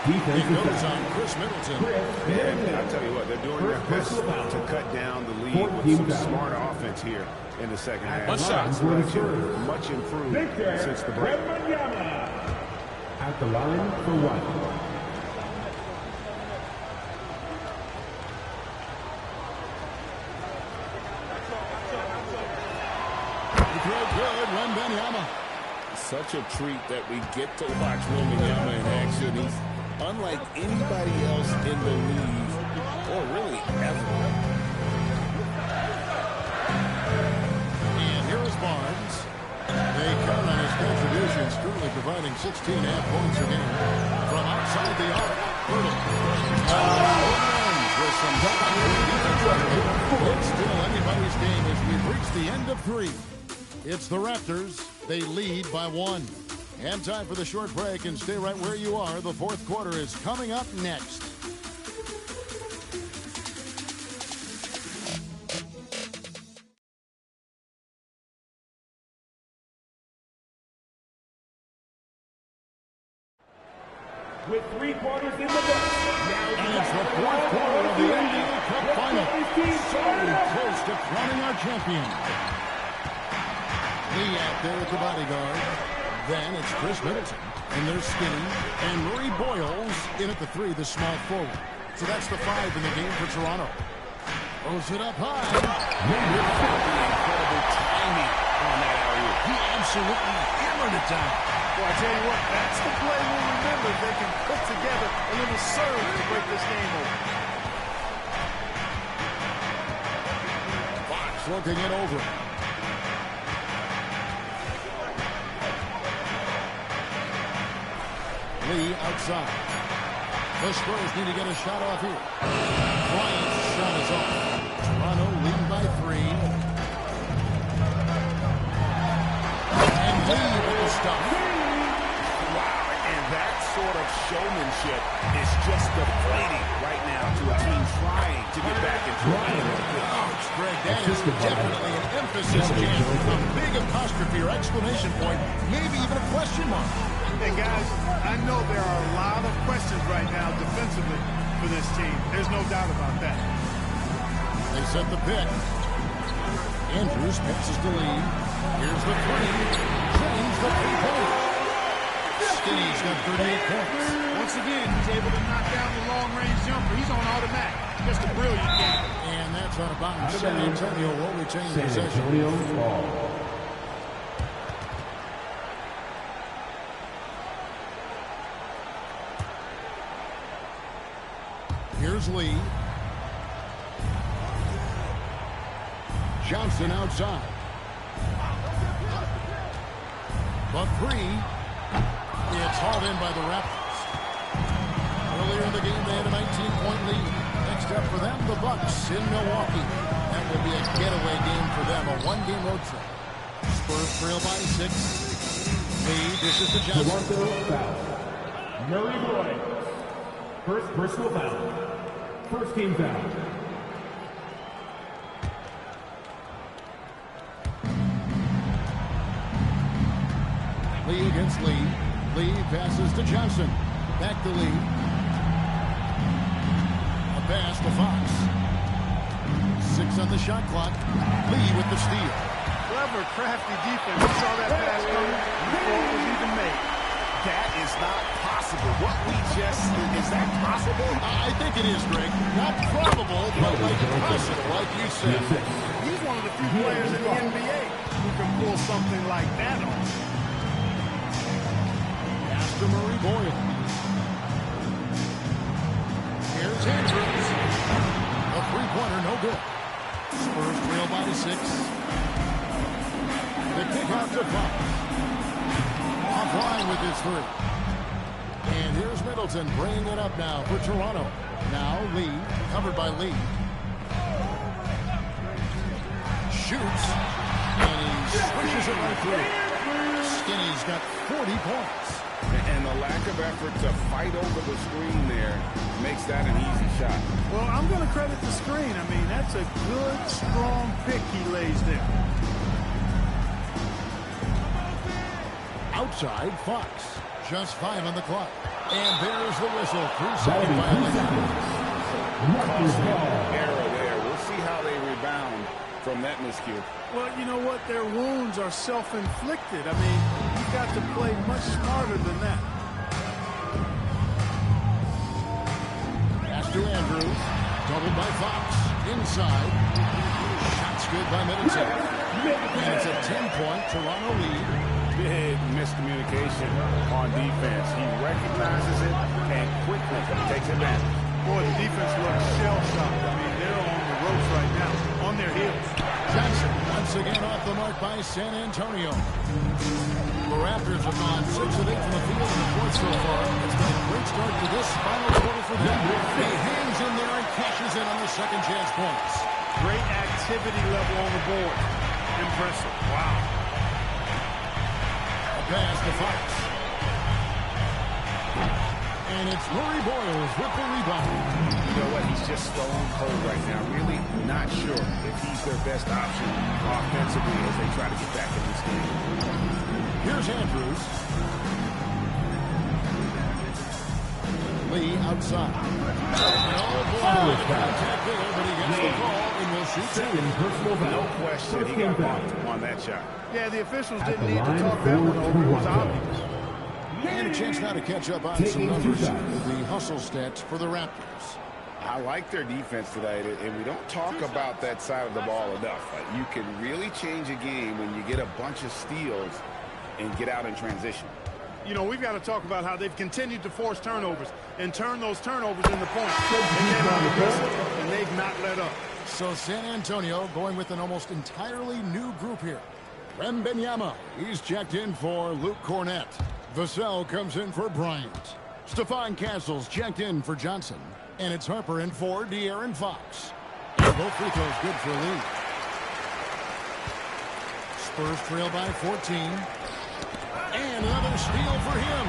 It goes on Chris Middleton. And I'll tell you what, they're doing their best to cut down the lead with some smart offense here in the second half. One shot. Much improved since the break. At the line for 1. Good, Wembanyama. Such a treat that we get to watch Wembanyama in action. He's unlike anybody else in the league, or really ever. And here is Barnes. They count on his contributions, currently providing 16.5 points a game. From outside the arc, Pirtle. With some it's still anybody's game as we've reached the end of 3. It's the Raptors. They lead by 1. And time for the short break, and stay right where you are. The fourth quarter is coming up next. With 3 quarters in the books. And it's the fourth quarter of the NBA Cup Final. So close to crowning our champion. Lee out there with the bodyguard. Then it's Chris Middleton, and they're Skinny, and Murray Boyles in at the 3, the small forward. So that's the 5 in the game for Toronto. Throws it up high. Incredible timing on that alley-oop. He absolutely hammered it down. Well, I tell you what, that's the play we'll remember if they can put together a little surge to break this game open. Fox looking it over. Lee outside. The Spurs need to get a shot off here. Bryant's shot is off. Toronto leading by 3. And Lee with the stop. Wow, and that sort of showmanship is just deflating right now to a team trying to get back into it. Ouch, Greg, that is definitely an emphasis, Jim. A big apostrophe or exclamation point, maybe even a question mark. And guys, I know there are a lot of questions right now defensively for this team. There's no doubt about that. They set the pick. Andrews passes to Lee. Here's the 3. James the 3-pointer. Skinny's got 38 points. Once again, he's able to knock down the long-range jumper. He's on automatic. Just a brilliant game. And that's out of bounds. San Antonio will retain possession. San Antonio ball. Here's Lee. Johnson outside. The three. It's hauled in by the Raptors. Earlier in the game, they had a 19-point lead. Next up for them, the Bucks in Milwaukee. That will be a getaway game for them, a one-game road trip. Spurs trail by 6. Lee, this is the Johnson. Toronto foul. Murray Boyd. First personal foul. First team foul. Lee against Lee. Lee passes to Johnson. Back to Lee. A pass to Fox. 6 on the shot clock. Lee with the steal. Clever, crafty defense. You saw that pass coming before it was even made. That is not possible. What we just did, is that possible? I think it is, Greg. Not probable, but like possible, like you said. He's one of the few players in the NBA who can pull something like that off. Pass to Murray Boyle. Here's Andrews. A three-pointer, no good. Spurs trail by 6. The kick out to Fox. Offline with his three. And here's Middleton bringing it up now for Toronto. Now Lee, covered by Lee. Shoots. And he switches it right through. Skinny's got 40 points. And the lack of effort to fight over the screen there makes that an easy shot. Well, I'm going to credit the screen. I mean, that's a good, strong pick he lays there. Outside, Fox. Just 5 on the clock. And there's the whistle. 3-second violation. Error there. We'll see how they rebound from that miscue. Well, you know what? Their wounds are self-inflicted. I mean, you've got to play much smarter than that. Pass to Andrews. Doubled by Fox. Inside. Shots good by Middleton. And it's a 10-point Toronto lead. Big miscommunication on defense. He recognizes it and quickly takes advantage. Boy, the defense looks shell-shocked. I mean, they're on the ropes right now, on their heels. Johnson once again off the mark by San Antonio. The Raptors have gone 6 of 8 from the field in the fourth so far. It's been a great start to this final quarter for them. He hangs in there and cashes in on the second chance points. Great activity level on the board. Impressive. Wow. Pass to Fox. And it's Murray Boyles with the rebound. You know what? He's just stone cold right now. Really not sure if he's their best option offensively as they try to get back in this game. Here's Andrews. Lee outside. Contact there, but he gets the call and will shoot two. No question, he got blocked on that shot. Yeah, the officials didn't need to talk that one over. It was obvious. And a chance now to catch up on some numbers with the hustle stats for the Raptors. I like their defense tonight, and we don't talk about that side of the ball enough. You can really change a game when you get a bunch of steals and get out in transition. You know, we've got to talk about how they've continued to force turnovers and turn those turnovers into points. And they've not let up. So San Antonio going with an almost entirely new group here. Wembanyama, he's checked in for Luke Cornett. Vassell comes in for Bryant. Stephon Castle's checked in for Johnson. And it's Harper in for De'Aaron Fox. And both free throws good for Lee. Spurs trail by 14. And another steal for him.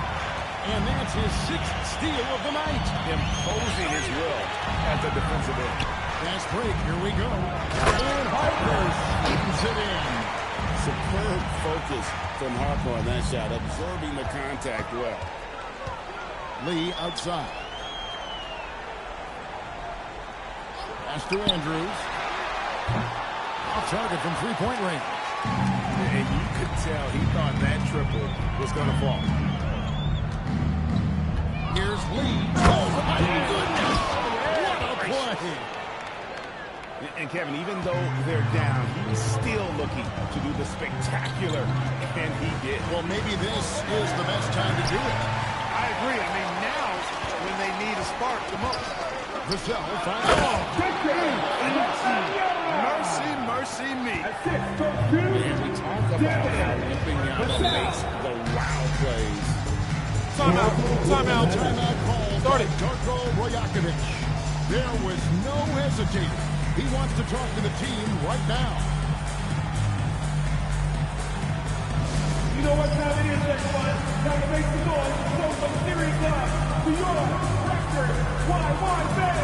And that's his 6th steal of the night. Imposing his will at the defensive end. Fast break, here we go. And Harper sneaks it in. Superb focus from Harper on that shot, absorbing the contact well. Lee outside. Pass to Andrews. Off target from three-point range. And you could tell he thought that triple was going to fall. Here's Lee. Oh, my goodness. What a play. And Kevin, even though they're down, he's still looking to do the spectacular, and he did. Well, maybe this is the best time to do it. I agree. I mean, now when they need a spark the most. Vassell finds Mercy me. And we talk about how Wembanyama makes the wow plays. Timeout. Start it. Darko Rajakovic. There was no hesitating. He wants to talk to the team right now. You know what time it is, everyone? Time to make some noise and show some serious love to your record. Why bet?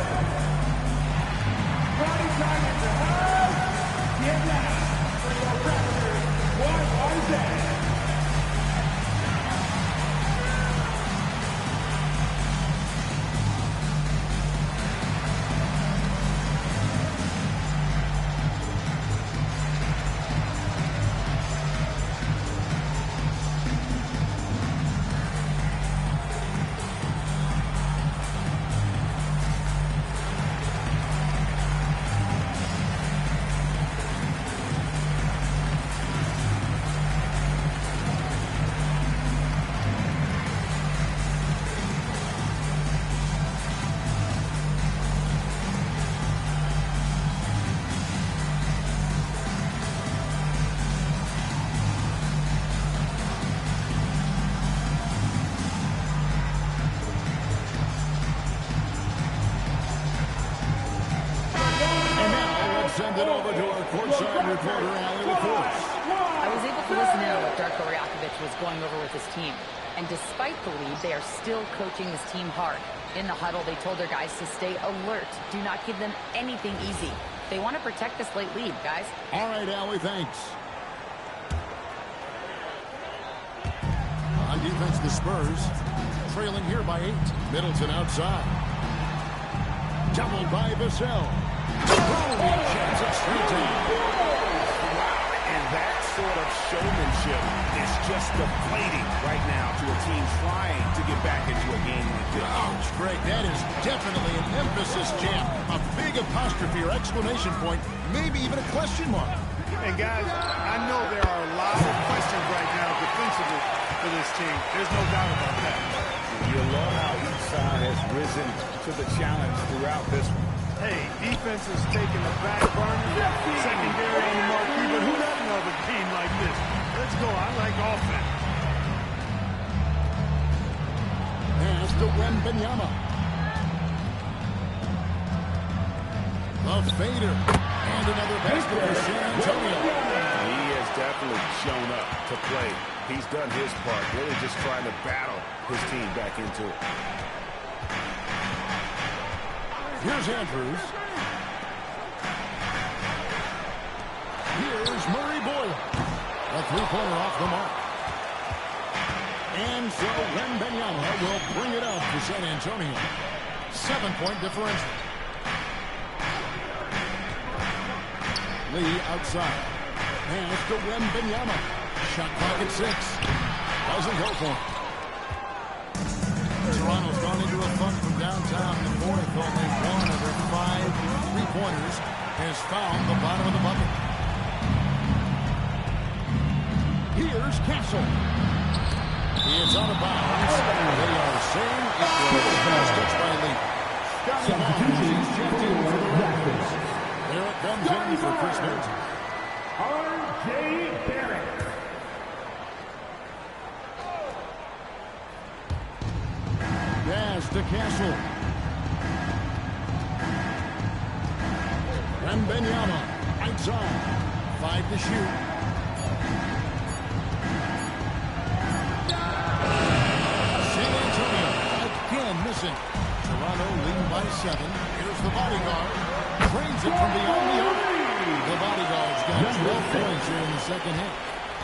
Party time in the house. Get loud for your record. Why bet? Send it over to our courtside reporter, Allie LaForce. I was able to listen in on what Darko Rajakovic was going over with his team. And despite the lead, they are still coaching this team hard. In the huddle, they told their guys to stay alert. Do not give them anything easy. They want to protect this late lead, guys. All right, Allie, thanks. On defense, the Spurs trailing here by 8. Middleton outside. Doubled by Vassell. And that sort of showmanship is just deflating right now to a team trying to get back into a game like this. Ouch, Greg, that is definitely an emphasis jam. A big apostrophe or exclamation point, maybe even a question mark. And guys, I know there are a lot of questions right now defensively for this team. There's no doubt about that. You love how each side has risen to the challenge throughout this one. Hey, defense is taking the back burner, secondary on the marquee, but who doesn't love a game like this? Let's go. I like offense. Pass to Wembanyama. The fader. And another basket for San Antonio. He has definitely shown up to play. He's done his part, really just trying to battle his team back into it. Here's Andrews. Here's Murray Boyle. A three-pointer off the mark. And so Wembanyama will bring it up for San Antonio. 7-point differential. Lee outside. Pass to Wembanyama. Shot clock at 6. Doesn't go for him. Toronto's gone into a funk from downtown in the fourth. Only one of their 5 three-pointers has found the bottom of the bucket. Here's Castle. He is out of bounds. They are saying it was touched by Lee. Scotty Barnes is checked in for the Raptors. There it comes in for Chris Middleton. R.J. Barrett. Pass to Castle. Wembanyama outside. 5 to shoot. San Antonio again missing. Toronto leading by 7. Here's the bodyguard. Trains it from beyond the arc. The bodyguard's got 12 points here in the second half.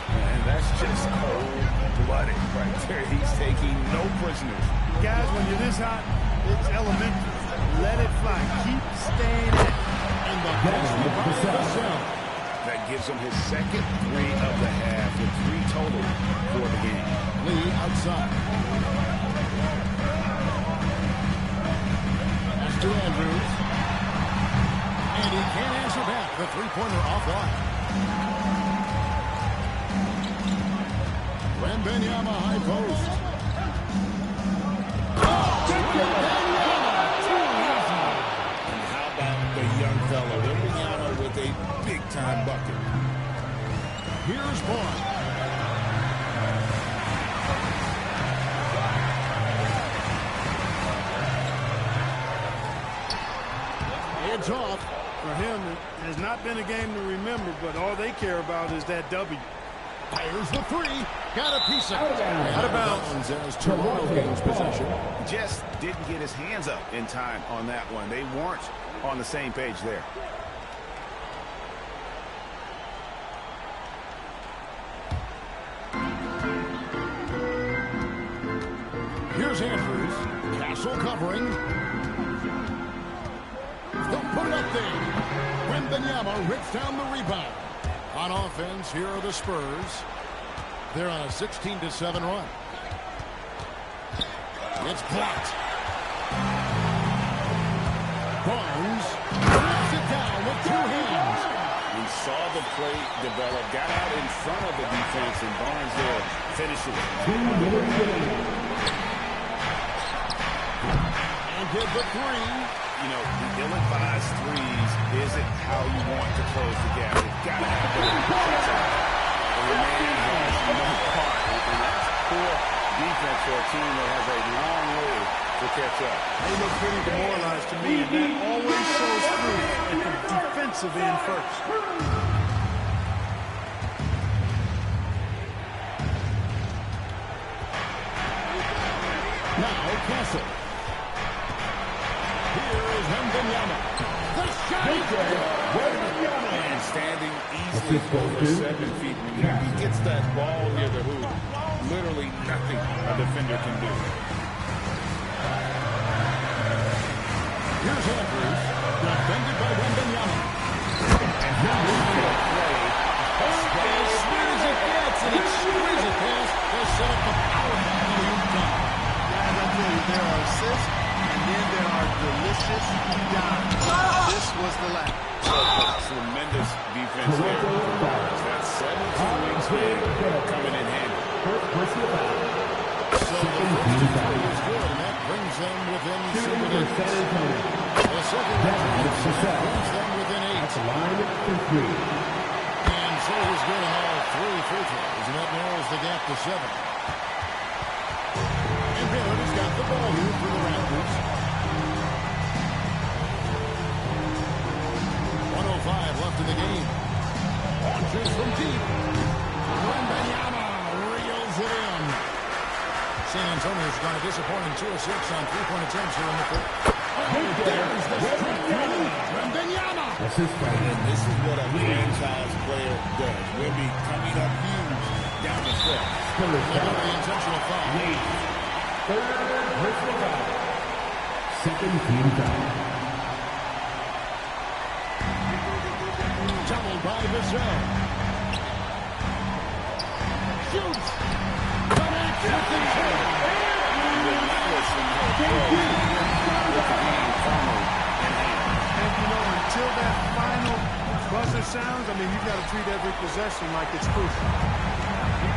And that's just cold-blooded right there. He's taking no prisoners. Guys, when you're this hot, it's elementary. Let it fly. Keep staying in. And the basket by Vassell. That gives him his second 3 of the half with 3 total for the game. Lee outside. That's to Andrews. And he can't answer back. The three-pointer offline. Wembanyama high post. Here's Barnes. It's off. For him, it has not been a game to remember, but all they care about is that W. Fires the three. Got a piece of it. Out of bounds as Toronto gains possession. Just didn't get his hands up in time on that one. They weren't on the same page there. Here's Andrews. Castle covering. They'll put it up there. Wembanyama rips down the rebound. On offense, here are the Spurs. They're on a 16-7 run. It's blocked. Barnes knocks it down with two hands. We saw the play develop, got out in front of the defense, and Barnes there finishes it. And did the three. You know, the ill-advised threes isn't how you want to close the gap. You've got to have the shots out. The man has no part, and that's poor defense for a team that has a long way to catch up. They look pretty demoralized to me, and that always shows through at the defensive end first. Now Castle. Here is Wembanyama. The shot is good. And standing easily over 7 feet. When he gets that ball near the hoop, literally nothing a defender can do. Here's Andrews. Defended by Wembanyama. And now the play. As smart as it gets, an exquisite pass to set up the power alley-oop dunk. Guys, I tell you, there are assists, and then there are delicious dimes. This was the last. Tremendous defense there. That 7-2 span coming in handy. So the first two plays good, and that brings them within 7. The second brings them within 8. That's a line for 3. And so he's good on all 3 free throws, and that narrows the gap to 7. And Barrett has got the ball here for the Raptors. 1:05 left in the game. Launches from deep. Wembanyama reels it in. San Antonio's got a disappointing 2 of 6 on 3-point attempts here in the fourth. There's the strike three. Wembanyama. And this is what a franchise player does. Wemby coming up huge down the stretch. The intentional foul. Third personal foul. Second team foul. Doubled by Vassell. Shoots. Connects with the shot. And, you know, until that final buzzer sounds, I mean, you've got to treat every possession like it's crucial.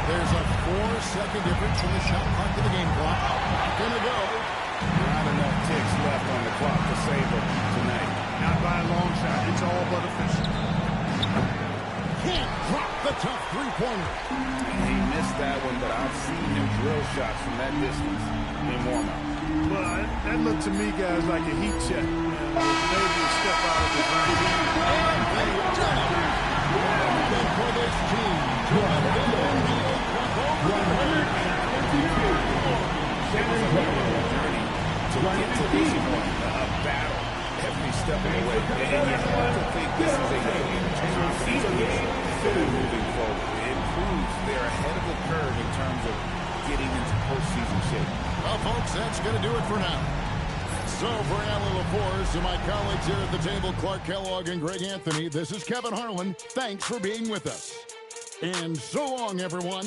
There's a 4-second difference from the shot clock to the game clock. Gonna go. Not enough ticks left on the clock to save them tonight. Not by a long shot. It's all but official. Can't drop the tough three-pointer. He missed that one, but I've seen him drill shots from that distance in warm-up. Well, that looked to me, guys, like a heat check. Maybe a step out of the zone. And they've done it. And for this team to have been in the Cup over 122. It was a journey to get to this point, a battle every step of the way. And you have to think this is a season moving forward. It proves they're ahead of the curve in terms of getting into postseason shape. Well, folks, that's going to do it for now. So for Alan LaForce and my colleagues here at the table, Clark Kellogg and Greg Anthony, this is Kevin Harlan. Thanks for being with us. And so long, everyone.